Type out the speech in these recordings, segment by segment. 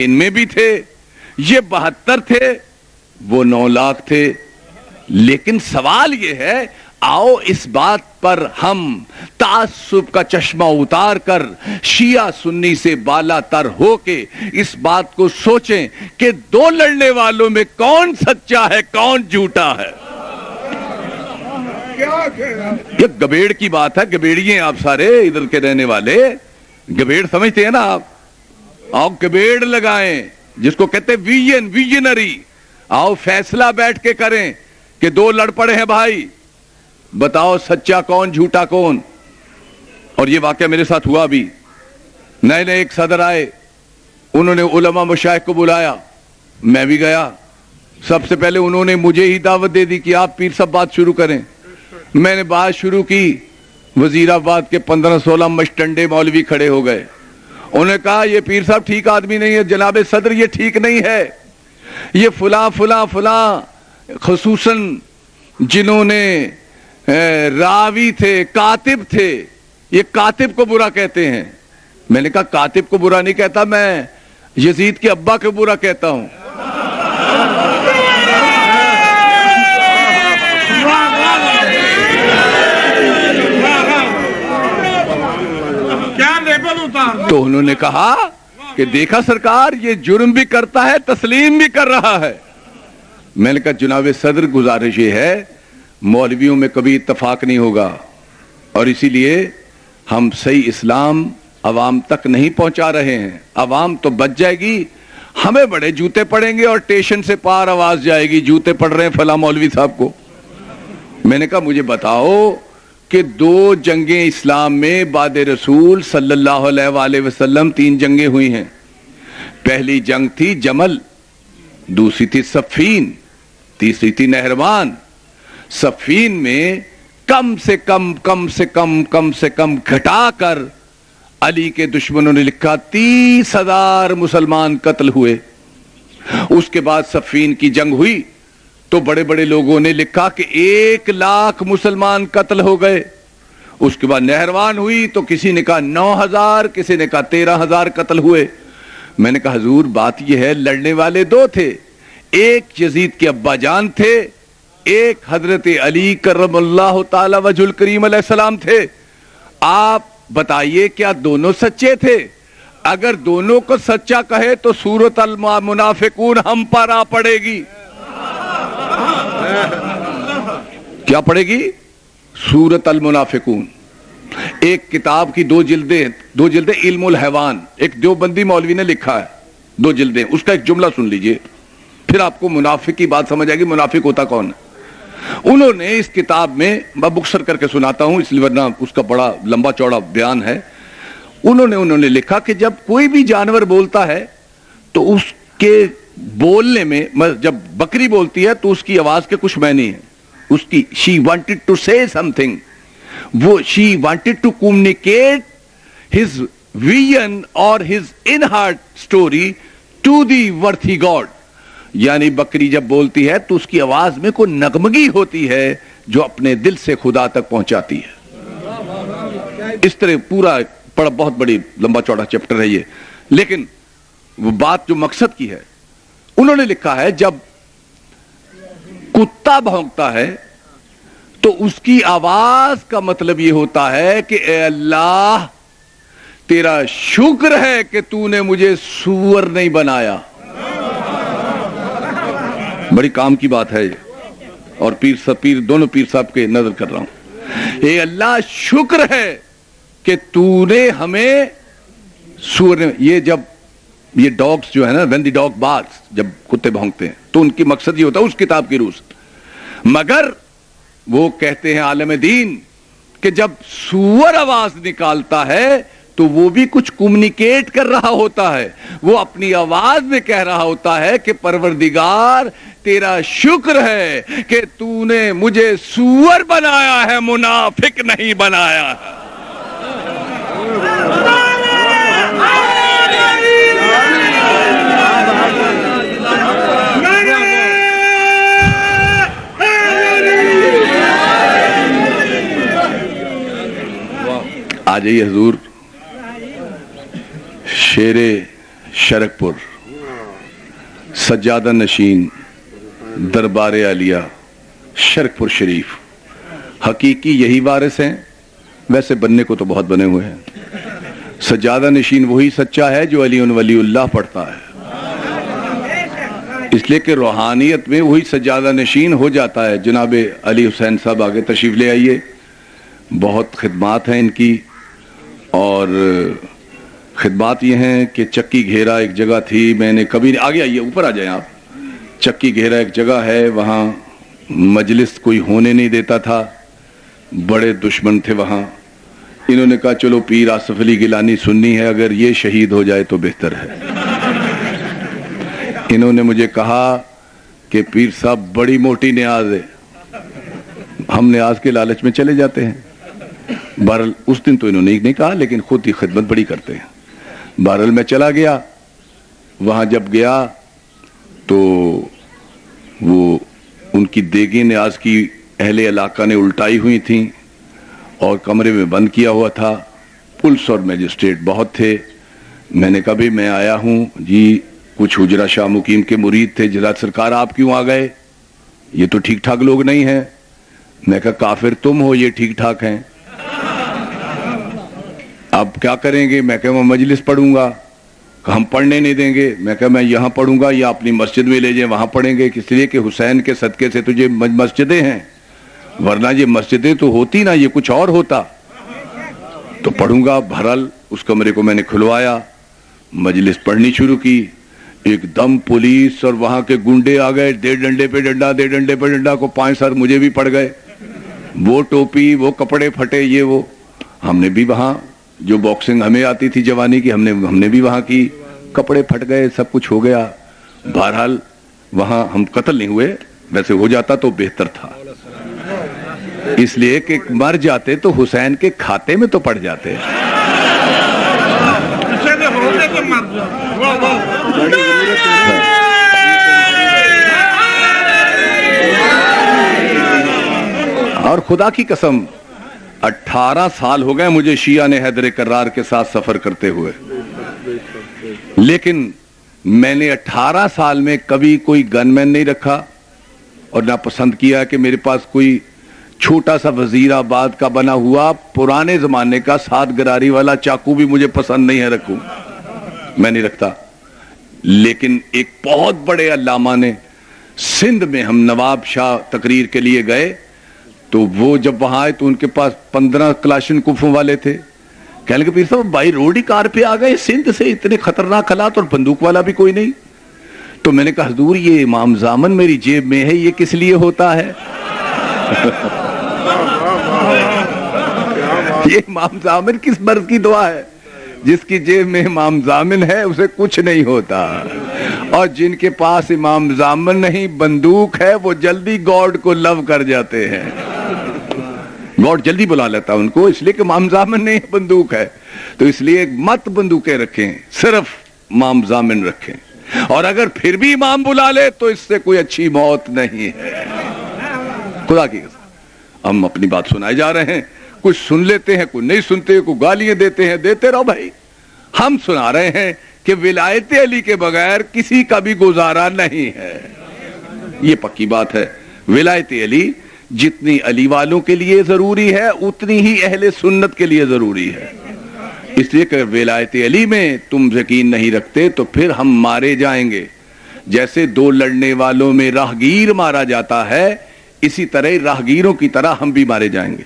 इनमें भी थे, ये 72 थे, वो 9 लाख थे। लेकिन सवाल ये है, आओ इस बात पर हम तासुब का चश्मा उतार कर शिया सुन्नी से बालातर होके इस बात को सोचें कि 2 लड़ने वालों में कौन सच्चा है, कौन झूठा है। ये गबेड़ की बात है, गबेड़िए आप सारे इधर के रहने वाले, गबेड़ समझते हैं ना आप। आओ गबेड़ लगाएं, जिसको कहते हैं विजनरी। आओ फैसला बैठ के करें कि 2 लड़ पड़े हैं भाई, बताओ सच्चा कौन झूठा कौन। और ये वाकया मेरे साथ हुआ भी। नए नए एक सदर आए, उन्होंने उलमा मशाइख को बुलाया, मैं भी गया। सबसे पहले उन्होंने मुझे ही दावत दे दी कि आप पीर साहब बात शुरू करें। मैंने बात शुरू की, वजीराबाद के 15-16 मस्टंडे मौलवी खड़े हो गए। उन्होंने कहा ये पीर साहब ठीक आदमी नहीं है जनाब सदर, ये ठीक नहीं है, ये फुला फुला फुला, खुसूसन जिन्होंने रावी थे, कातिब थे, ये कातिब को बुरा कहते हैं। मैंने कहा कातिब को बुरा नहीं कहता, मैं यजीद के अब्बा को बुरा कहता हूं। तो उन्होंने कहा कि देखा सरकार, ये जुर्म भी करता है, तस्लीम भी कर रहा है। मैंने कहा जनाब सदर, गुजारिश ये है, मौलवियों में कभी इत्तफाक नहीं होगा, और इसीलिए हम सही इस्लाम अवाम तक नहीं पहुंचा रहे हैं। अवाम तो बच जाएगी, हमें बड़े जूते पड़ेंगे और स्टेशन से पार आवाज जाएगी, जूते पड़ रहे हैं फला मौलवी साहब को। मैंने कहा मुझे बताओ कि 2 जंगें इस्लाम में बाद रसूल सल्लल्लाहु अलैहि वसल्लम 3 जंगें हुई हैं। पहली जंग थी जमल, दूसरी थी सफ़ीन, तीसरी थी नहरवान। सफ़ीन में कम से कम घटाकर अली के दुश्मनों ने लिखा 30,000 मुसलमान कत्ल हुए। उसके बाद सफ़ीन की जंग हुई तो बड़े बड़े लोगों ने लिखा कि 1 लाख मुसलमान कत्ल हो गए। उसके बाद नहरवान हुई तो किसी ने कहा 9,000, किसी ने कहा 13,000 कत्ल हुए। मैंने कहा हुजूर बात यह है, लड़ने वाले 2 थे, एक यजीद के अब्बा जान थे, एक हजरत अली करमल्लाहु ताला वजहुल करीम अलैहिस्सलाम थे। आप बताइए क्या दोनों सच्चे थे? अगर दोनों को सच्चा कहे तो सूरत अल मुनाफिकून हम पर आ पड़ेगी। क्या पड़ेगी? सूरत अल मुनाफिकून। एक किताब की 2 जिल्दें इल्मुल हैवान, एक देवबंदी मौलवी ने लिखा है, 2 जिल्दें। उसका एक जुमला सुन लीजिए, फिर आपको मुनाफिक की बात समझ आएगी, मुनाफिक होता कौन है। उन्होंने इस किताब में, मैं बुकसर करके सुनाता हूं इसलिए वरना उसका बड़ा लंबा चौड़ा बयान है। उन्होंने लिखा कि जब कोई भी जानवर बोलता है तो उसके बोलने में, जब बकरी बोलती है तो उसकी आवाज के कुछ मायने हैं। उसकी she wanted to say something, वो she wanted to communicate his vision और his in heart story to the worthy God. यानी बकरी जब बोलती है तो उसकी आवाज में कोई नगमगी होती है जो अपने दिल से खुदा तक पहुंचाती है। इस तरह पूरा बहुत बड़ी लंबा चौड़ा चैप्टर है ये, लेकिन वो बात जो मकसद की है, उन्होंने लिखा है जब कुत्ता भौंकता है तो उसकी आवाज का मतलब ये होता है कि ए अल्लाह तेरा शुक्र है कि तूने मुझे सूअर नहीं बनाया। बड़ी काम की बात है ये, और पीर दोनों पीर साहब के नजर कर रहा हूं। ए अल्लाह शुक्र है कि तूने हमें सूअर। ये जब ये डॉग्स जो है ना, व्हेन द डॉग बार्क्स, जब कुत्ते भौंकते हैं तो उनकी मकसद ये होता है उस किताब की रूह से। मगर वो कहते हैं आलम दीन कि जब सूअर आवाज निकालता है तो वो भी कुछ कम्युनिकेट कर रहा होता है। वो अपनी आवाज में कह रहा होता है कि परवरदिगार तेरा शुक्र है कि तूने मुझे सूअर बनाया है, मुनाफिक नहीं बनाया है। आ जाइए हुजूर, शेरे शरकपुर सज्जादा नशीन दरबार आलिया शरकपुर शरीफ हकीकी यही वारिस हैं। वैसे बनने को तो बहुत बने हुए हैं। सज्जादा नशीन वही सच्चा है जो अली वलीउल्लाह पढ़ता है, इसलिए कि रूहानियत में वही सज्जादा नशीन हो जाता है। जनाब अली हुसैन साहब आगे तशरीफ ले आइए। बहुत खिदमात हैं इनकी, और खिदमात ये हैं कि चक्की घेरा एक जगह थी, मैंने कभी आगे आइए, ऊपर आ जाएं आप। चक्की घेरा एक जगह है, वहाँ मजलिस कोई होने नहीं देता था, बड़े दुश्मन थे वहाँ। इन्होंने कहा चलो पीर आसिफ अली गिलानी सुन्नी है, अगर ये शहीद हो जाए तो बेहतर है। इन्होंने मुझे कहा कि पीर साहब बड़ी मोटी न्याज है, हम न्याज के लालच में चले जाते हैं। बहरहाल उस दिन तो इन्होंने नहीं कहा, लेकिन खुद ही खिदमत बड़ी करते हैं। बहरहाल मैं चला गया, वहां जब गया तो वो उनकी देगी न्याज की अहले इलाका ने उल्टाई हुई थी और कमरे में बंद किया हुआ था। पुलिस और मजिस्ट्रेट बहुत थे। मैंने कहा भी मैं आया हूं जी, कुछ हुजरा शाह मुकीम के मुरीद थे। जनाब सरकार आप क्यों आ गए, ये तो ठीक ठाक लोग नहीं हैं। मैं कहा काफिर तुम हो, ये ठीक ठाक हैं, अब क्या करेंगे। मैं कहा मैं मजलिस पढ़ूंगा, हम पढ़ने नहीं देंगे। मैं कहा मैं यहाँ पढ़ूंगा या अपनी मस्जिद में ले जाए वहां पढ़ेंगे, इसलिए कि हुसैन के सदके से तुझे मस्जिदें हैं, वरना ये मस्जिदें तो होती ना, ये कुछ और होता। तो पढ़ूंगा। बहरहाल उस कमरे को मैंने खुलवाया, मजलिस पढ़नी शुरू की। एकदम पुलिस और वहां के गुंडे आ गए, दे डंडे पे डंडा, दे डंडे पे डंडा को 5 सर मुझे भी पड़ गए। वो टोपी, वो कपड़े फटे, ये वो। हमने भी वहां जो बॉक्सिंग हमें आती थी जवानी की, हमने भी वहां की। कपड़े फट गए, सब कुछ हो गया। बहरहाल वहां हम कत्ल नहीं हुए, वैसे हो जाता तो बेहतर था, इसलिए कि मर जाते तो हुसैन के खाते में तो पड़ जाते। और खुदा की कसम 18 साल हो गए मुझे शिया ने हैदर कर्रार के साथ सफर करते हुए, लेकिन मैंने 18 साल में कभी कोई गनमैन नहीं रखा और ना पसंद किया कि मेरे पास कोई छोटा सा वजीराबाद का बना हुआ पुराने जमाने का 7 गरारी वाला चाकू भी मुझे पसंद नहीं है, रखूं मैं नहीं रखता। लेकिन एक बहुत बड़े अल्लामा ने, सिंध में हम नवाब शाह तकरीर के लिए गए, तो वो जब वहां आए तो उनके पास 15 क्लाशनकोफों वाले थे। कहने लगे पीर साहब बाई रोड ही कार पे आ गए सिंध से, इतने खतरनाक हालात और बंदूक वाला भी कोई नहीं। तो मैंने कहा हुजूर ये इमाम जामन मेरी जेब में है, ये किस लिए होता है? ये इमाम जामिन किस मर्द की दुआ है? जिसकी जेब में इमाम जामिन है उसे कुछ नहीं होता, और जिनके पास इमाम जामिन नहीं बंदूक है वो जल्दी गॉड को लव कर जाते हैं। गॉड जल्दी बुला लेता है उनको, इसलिए कि इमाम जामिन नहीं बंदूक है। तो इसलिए मत बंदूकें रखें, सिर्फ इमाम जामिन रखें। और अगर फिर भी इमाम बुला ले तो इससे कोई अच्छी मौत नहीं है। खुदा की कसम हम अपनी बात सुनाए जा रहे हैं, कुछ सुन लेते हैं, कुछ नहीं सुनते, कुछ गालियां देते हैं, देते रहो भाई। हम सुना रहे हैं कि विलायत अली के बगैर किसी का भी गुजारा नहीं है, ये पक्की बात है। विलायत अली जितनी अली वालों के लिए जरूरी है उतनी ही अहले सुन्नत के लिए जरूरी है। इसलिए कि विलायत अली में तुम यकीन नहीं रखते तो फिर हम मारे जाएंगे। जैसे 2 लड़ने वालों में राहगीर मारा जाता है, इसी तरह राहगीरों की तरह हम भी मारे जाएंगे।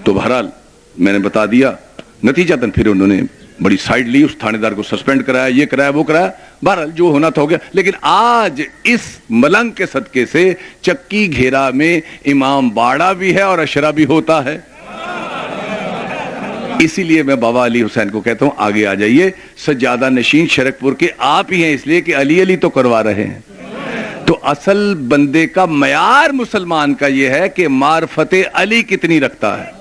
तो बहरहाल मैंने बता दिया, नतीजतन फिर उन्होंने बड़ी साइड ली, उस थानेदार को सस्पेंड कराया, ये कराया वो कराया। बहरहाल जो होना था हो गया। लेकिन आज इस मलंग के सदके से चक्की घेरा में इमाम बाड़ा भी है और अशरा भी होता है। इसीलिए मैं बाबा अली हुसैन को कहता हूं आगे आ जाइए, सज्जादा नशीन शरकपुर के आप ही हैं, इसलिए कि अली अली तो करवा रहे हैं। तो असल बंदे का मयार मुसलमान का यह है कि मार्फते अली कितनी रखता है।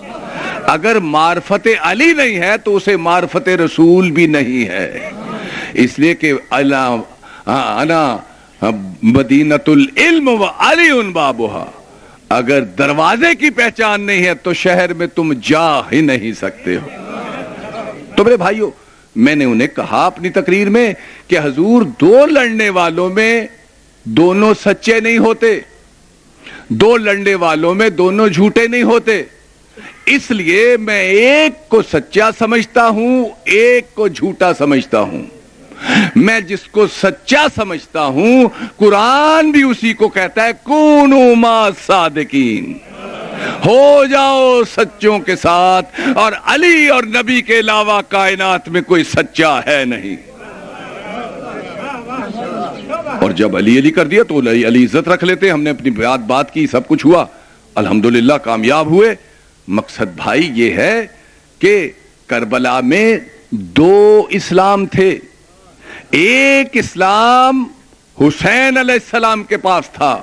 अगर मार्फते अली नहीं है तो उसे मार्फते रसूल भी नहीं है। इसलिए कि अना मदीनतुल इल्म व अली उन बाबुहा, अगर दरवाजे की पहचान नहीं है तो शहर में तुम जा ही नहीं सकते हो। तो मेरे भाइयों, मैंने उन्हें कहा अपनी तकरीर में کہ حضور دو لڑنے والوں میں دونوں سچے نہیں ہوتے, دو لڑنے والوں میں دونوں جھوٹے نہیں ہوتے, اس لیے میں ایک کو سچا سمجھتا ہوں, ایک کو جھوٹا سمجھتا ہوں. میں جس کو سچا سمجھتا ہوں قرآن بھی اسی کو کہتا ہے کونوا مع الصادقین, ہو جاؤ سچوں کے ساتھ, اور علی اور نبی کے علاوہ کائنات میں کوئی سچا ہے نہیں. اور جب علی علی کر دیا تو علی عزت رکھ لیتے, ہم نے اپنی بات کی, سب کچھ ہوا, الحمدللہ کامیاب ہوئے. مقصد بھائی یہ ہے کہ کربلا میں دو اسلام تھے. ایک اسلام حسین علیہ السلام کے پاس تھا,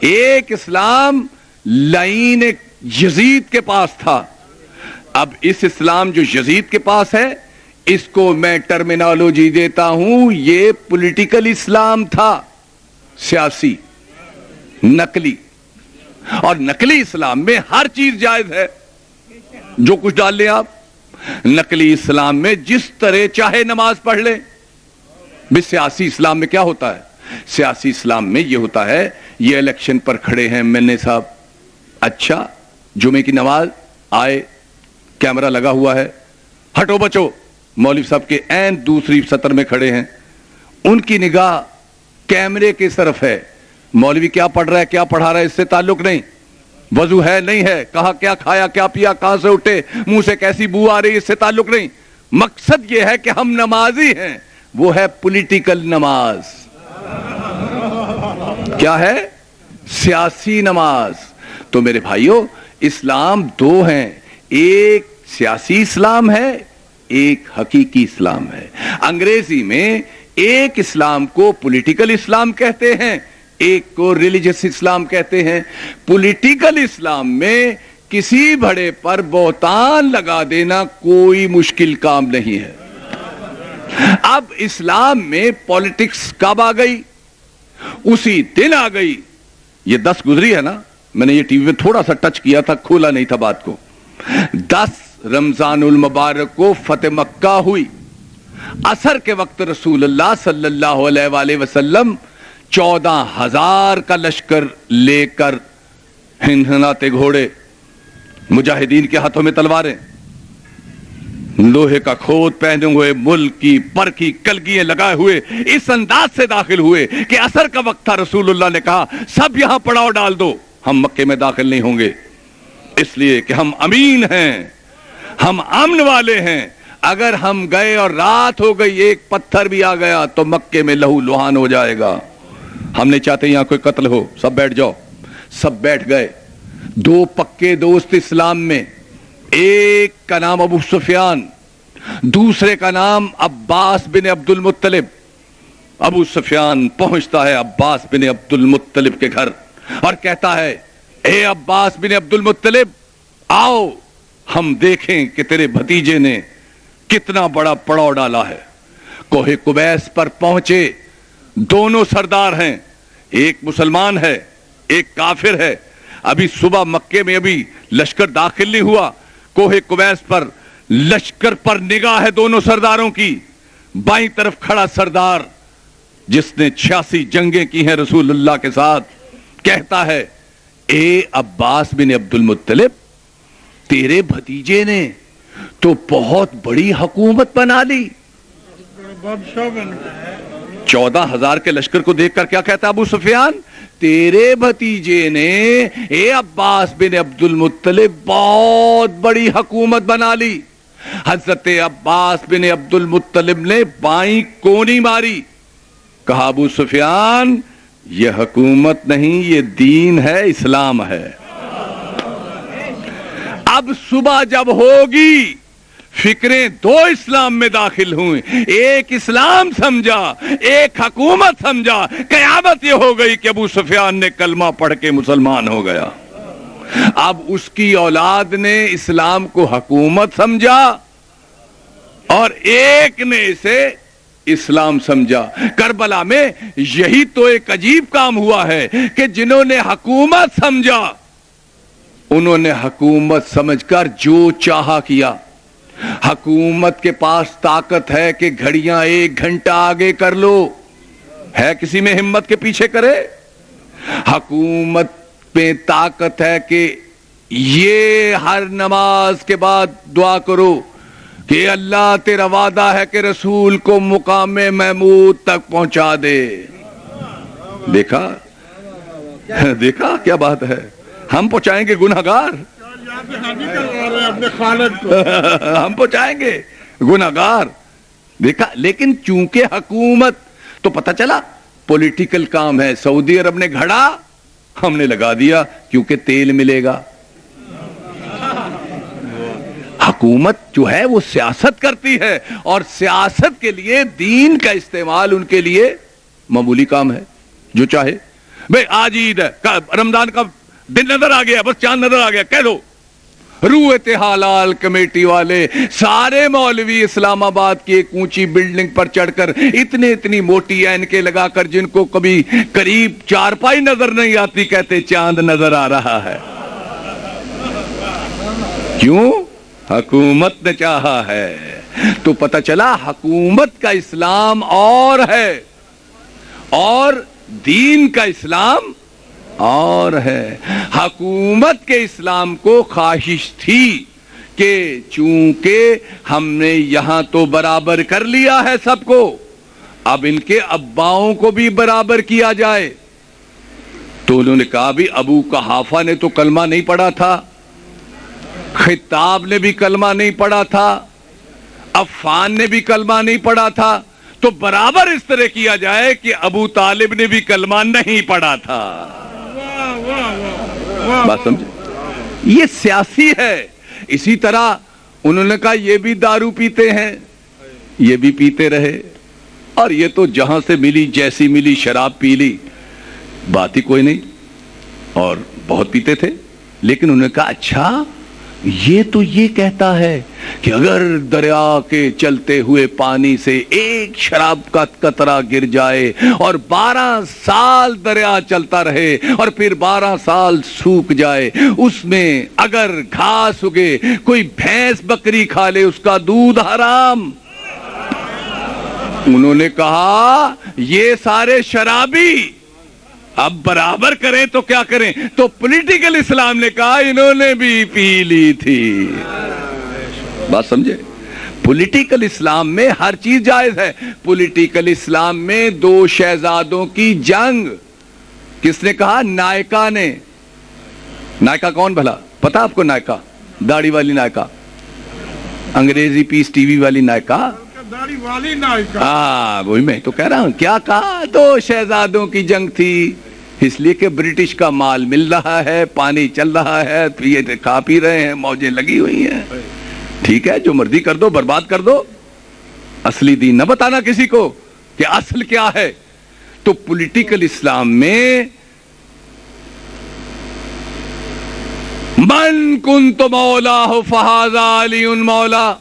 ایک اسلام لعین یزید کے پاس تھا. اب اس اسلام جو یزید کے پاس ہے اس کو میں ٹرمینالوجی دیتا ہوں, یہ پولیٹیکل اسلام تھا, سیاسی, نقلی. اور نقلی اسلام میں ہر چیز جائز ہے, جو کچھ ڈال لیں آپ. نقلی اسلام میں جس طرح چاہے نماز پڑھ لیں. بھی سیاسی اسلام میں کیا ہوتا ہے؟ سیاسی اسلام میں یہ ہوتا ہے, یہ الیکشن پر کھڑے ہیں MNA صاحب, اچھا جمعے کی نماز آئے, کیمرہ لگا ہوا ہے, ہٹو بچو, مولوی صاحب کے عین دوسری سطر میں کھڑے ہیں, ان کی نگاہ کیمرے کی طرف ہے. مولوی کیا پڑھ رہا ہے, کیا پڑھا رہا ہے, اس سے تعلق نہیں. وضو ہے نہیں ہے, کہا کیا کھایا, کیا پیا, کہاں سے اٹھے, منہ سے کیسی بو آ رہی, اس سے تعلق نہیں. مقصد یہ ہے کہ ہم نمازی ہیں, وہ ہے پولیٹیکل نماز. کیا ہے؟ سیاسی نماز. تو میرے بھائیوں اسلام دو ہیں, ایک سیاسی اسلام ہے, ایک حقیقی اسلام ہے. انگریزی میں ایک اسلام کو پولیٹیکل اسلام کہتے ہیں, ایک کو ریلیجس اسلام کہتے ہیں. پولیٹیکل اسلام میں کسی بڑے پر بہتان لگا دینا کوئی مشکل کام نہیں ہے. اب اسلام میں پالیٹکس کب آ گئی؟ اسی دن آ گئی. یہ 10 گزری ہے نا, میں نے یہ ٹی وی میں تھوڑا سا ٹچ کیا تھا, کھولا نہیں تھا بات کو. 10 رمضان المبارک کو فتح مکہ ہوئی. عصر کے وقت رسول اللہ صلی اللہ علیہ وآلہ وسلم 14,000 کا لشکر لے کر, ہنہناتے گھوڑے, مجاہدین کے ہاتھوں میں تلواریں, لوہے کا کھود پہنے ہوئے, ملک کی پر کی کلگیاں لگائے ہوئے, اس انداز سے داخل ہوئے کہ عصر کا وقت تھا. رسول اللہ نے کہا سب یہاں پڑاؤ ڈال دو, ہم مکے میں داخل نہیں ہوں گے, اس لیے کہ ہم امین ہیں, ہم امن والے ہیں. اگر ہم گئے اور رات ہو گئی, ایک پتھر بھی آ گیا تو مکے میں لہو لہان ہو جائے گا. ہم نہیں چاہتے یہاں کوئی قتل ہو, سب بیٹھ جاؤ. سب بیٹھ گئے. 2 پکے دوست اسلام میں, ایک کا نام ابو سفیان, دوسرے کا نام عباس بن عبد المطلب. ابو سفیان پہنچتا ہے عباس بن عبد المطلب کے گھر اور کہتا ہے اے عباس بن عبد المطلب, آؤ ہم دیکھیں کہ تیرے بھتیجے نے کتنا بڑا پڑاؤ ڈالا ہے. کوہ قبیس پر پہنچے, دونوں سردار ہیں, ایک مسلمان ہے, ایک کافر ہے. ابھی صبح مکے میں ابھی لشکر داخل نہیں ہوا, کوہ قبیس پر لشکر پر نگاہ ہے دونوں سرداروں کی. بائیں طرف کھڑا سردار جس نے 86 جنگیں کی ہیں رسول اللہ کے ساتھ, کہتا ہے اے عباس بن عبد المطلب, تیرے بھتیجے نے تو بہت بڑی حکومت بنا لی. 14,000 کے لشکر کو دیکھ کر کیا کہتا ابو سفیان, تیرے بھتیجے نے اے عباس بن عبد المطلب بہت بڑی حکومت بنا لی. حضرت عباس بن عبد المطلب نے بائیں کونی ماری, کہا ابو سفیان یہ حکومت نہیں, یہ دین ہے, اسلام ہے. اب صبح جب ہوگی فکریں 2 اسلام میں داخل ہوئیں, ایک اسلام سمجھا, ایک حکومت سمجھا. قیامت یہ ہو گئی کہ ابو سفیان نے کلمہ پڑھ کے مسلمان ہو گیا. اب اس کی اولاد نے اسلام کو حکومت سمجھا اور ایک نے اسے اسلام سمجھا. کربلا میں یہی تو ایک عجیب کام ہوا ہے کہ جنہوں نے حکومت سمجھا انہوں نے حکومت سمجھ کر جو چاہا کیا, حکومت کے پاس طاقت ہے کہ گھڑیاں 1 گھنٹہ آگے کر لو، ہے کسی میں ہمت کے پیچھے کرے؟ حکومت میں طاقت ہے کہ یہ ہر نماز کے بعد دعا کرو کہ اللہ تیرا وعدہ ہے کہ رسول کو مقام محمود تک پہنچا دے۔ دیکھا دیکھا کیا بات ہے، ہم پہنچائیں گے گنہگار، ہم پہنچائیں گے گنہگار۔ دیکھا، لیکن چونکہ حکومت، تو پتہ چلا پولیٹیکل کام ہے، سعودی عرب نے گھڑا ہم نے لگا دیا کیونکہ تیل ملے گا۔ حکومت جو ہے وہ سیاست کرتی ہے، اور سیاست کے لیے دین کا استعمال ان کے لیے معمولی کام ہے، جو چاہے بھئی آج عید ہے، رمضان کا دن نظر آ گیا، بس چاند نظر آ گیا، کہہ دو۔ روح حلال کمیٹی والے سارے مولوی اسلام آباد کی ایک اونچی بلڈنگ پر چڑھ کر اتنی موٹی اینکیں لگا کر، جن کو کبھی قریب چارپائی نظر نہیں آتی، کہتے چاند نظر آ رہا ہے۔ کیوں؟ حکومت نے چاہا ہے۔ تو پتہ چلا حکومت کا اسلام اور ہے، اور دین کا اسلام اور ہے۔ حکومت کے اسلام کو خواہش تھی کہ چونکہ ہم نے یہاں تو برابر کر لیا ہے سب کو، اب ان کے اباؤں کو بھی برابر کیا جائے۔ تو انہوں نے کہا بھی ابو قحافہ نے تو کلمہ نہیں پڑھا تھا، خطاب نے بھی کلمہ نہیں پڑھا تھا، عفان نے بھی کلمہ نہیں پڑھا تھا، تو برابر اس طرح کیا جائے کہ ابو طالب نے بھی کلمہ نہیں پڑھا تھا۔ بات سمجھے؟ یہ سیاسی ہے۔ اسی طرح انہوں نے کہا یہ بھی دارو پیتے ہیں، یہ بھی پیتے رہے، اور یہ تو جہاں سے ملی جیسی ملی شراب پی لی، بات ہی کوئی نہیں، اور بہت پیتے تھے۔ لیکن انہوں نے کہا اچھا یہ تو یہ کہتا ہے کہ اگر دریا کے چلتے ہوئے پانی سے ایک شراب کا قطرہ گر جائے اور 12 سال دریا چلتا رہے اور پھر 12 سال سوکھ جائے، اس میں اگر گھاس اگے، کوئی بھینس بکری کھا لے، اس کا دودھ حرام۔ انہوں نے کہا یہ سارے شرابی اب برابر کریں تو کیا کریں؟ تو پولیٹیکل اسلام نے کہا انہوں نے بھی پی لی تھی۔ بات سمجھے؟ پولیٹیکل اسلام میں ہر چیز جائز ہے۔ پولیٹیکل اسلام میں 2 شہزادوں کی جنگ کس نے کہا؟ نائکا نے۔ نائکا کون بھلا؟ پتا آپ کو نائکا؟ داڑھی والی نائکا، انگریزی پیس ٹی وی والی نائکا، داڑھی والی نائکا۔ ہاں وہی میں تو کہہ رہا ہوں۔ کیا کہا؟ 2 شہزادوں کی جنگ تھی، اس لیے کہ برٹش کا مال مل رہا ہے، پانی چل رہا ہے، یہ کھا پی رہے ہیں، موجیں لگی ہوئی ہیں۔ ٹھیک ہے، جو مرضی کر دو، برباد کر دو، اصلی دین نہ بتانا کسی کو کہ اصل کیا ہے۔ تو پولیٹیکل اسلام میں من کنت مولا فہذا علی مولا،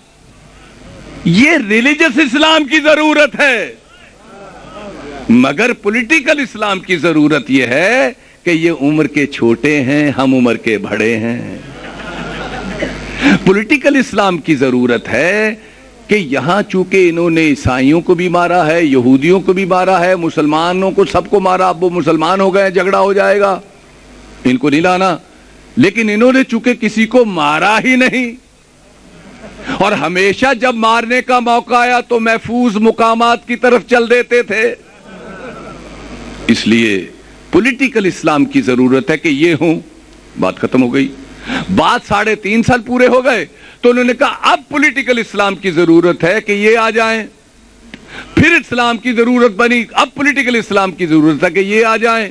یہ ریلیجس اسلام کی ضرورت ہے، مگر پولیٹیکل اسلام کی ضرورت یہ ہے کہ یہ عمر کے چھوٹے ہیں، ہم عمر کے بڑے ہیں۔ پولیٹیکل اسلام کی ضرورت ہے کہ یہاں چونکہ انہوں نے عیسائیوں کو بھی مارا ہے، یہودیوں کو بھی مارا ہے، مسلمانوں کو سب کو مارا، اب وہ مسلمان ہو گئے، جھگڑا ہو جائے گا، ان کو نہیں لانا۔ لیکن انہوں نے چونکہ کسی کو مارا ہی نہیں، اور ہمیشہ جب مارنے کا موقع آیا تو محفوظ مقامات کی طرف چل دیتے تھے، اس لیے پولیٹیکل اسلام کی ضرورت ہے کہ یہ ہوں۔ بات ختم ہو گئی۔ بات 3.5 سال پورے ہو گئے تو انہوں نے کہا اب پولیٹیکل اسلام کی ضرورت ہے کہ یہ آ جائیں۔ پھر اسلام کی ضرورت بنی، اب پولیٹیکل اسلام کی ضرورت ہے کہ یہ آ جائیں۔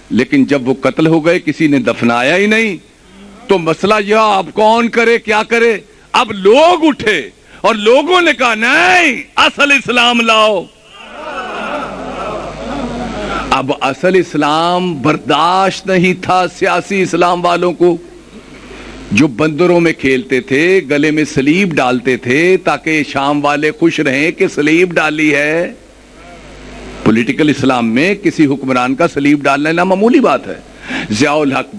لیکن جب وہ قتل ہو گئے، کسی نے دفنایا ہی نہیں، تو مسئلہ یہ اب کون کرے، کیا کرے؟ اب لوگ اٹھے اور لوگوں نے کہا نہیں، اصل اسلام لاؤ۔ اب اصل اسلام برداشت نہیں تھا سیاسی اسلام والوں کو، جو بندروں میں کھیلتے تھے، گلے میں سلیب ڈالتے تھے تاکہ شام والے خوش رہیں کہ سلیب ڈالی ہے۔ پولیٹیکل اسلام میں کسی حکمران کا سلیب ڈالنا نامعمولی بات ہے۔ ضیاء الحق